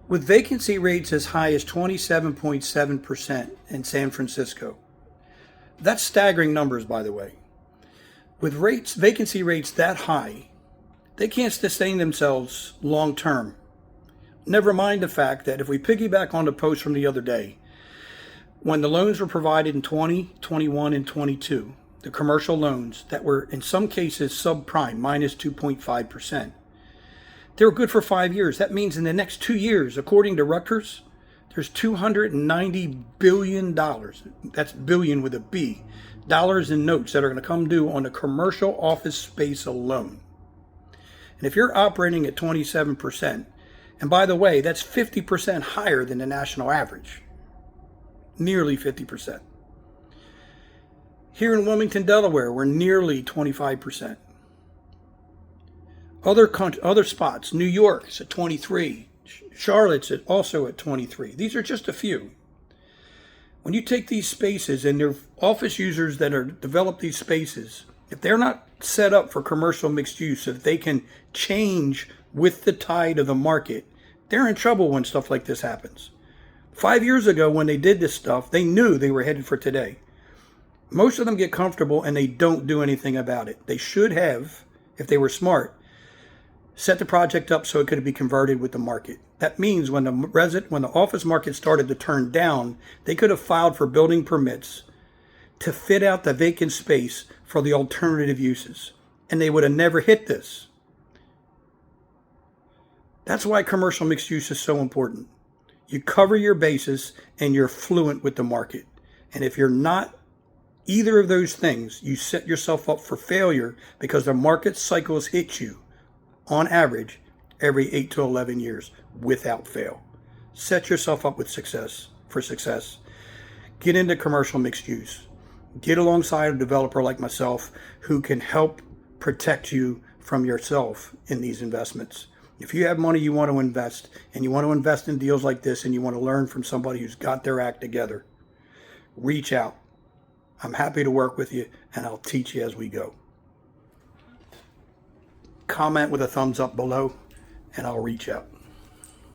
With vacancy rates as high as 27.7% in San Francisco. That's staggering numbers, by the way. With vacancy rates that high, they can't sustain themselves long term. Never mind the fact that if we piggyback on the post from the other day, when the loans were provided in 20, 21, and 22, the commercial loans that were in some cases subprime, minus 2.5%, they were good for 5 years. That means in the next 2 years, according to Rutgers, there's $290 billion, that's billion with a B, dollars in notes that are going to come due on the commercial office space alone. And if you're operating at 27%, and by the way, that's 50% higher than the national average, nearly 50%. Here in Wilmington, Delaware, we're nearly 25%. Other spots, New York's at 23, Charlotte's also at 23. These are just a few. When you take these spaces and their office users that are develop these spaces, if they're not set up for commercial mixed use, if they can change with the tide of the market, they're in trouble when stuff like this happens. 5 years ago, when they did this stuff, they knew they were headed for today. Most of them get comfortable and they don't do anything about it. They should have, if they were smart, set the project up so it could be converted with the market. That means when the office market started to turn down, they could have filed for building permits to fit out the vacant space for the alternative uses. And they would have never hit this. That's why commercial mixed use is so important. You cover your bases and you're fluent with the market. And if you're not either of those things, you set yourself up for failure because the market cycles hit you on average every 8 to 11 years without fail. Set yourself up with success. Get into commercial mixed use. Get alongside a developer like myself who can help protect you from yourself in these investments. If you have money you want to invest, and you want to invest in deals like this, and you want to learn from somebody who's got their act together, reach out. I'm happy to work with you, and I'll teach you as we go. Comment with a thumbs up below, and I'll reach out.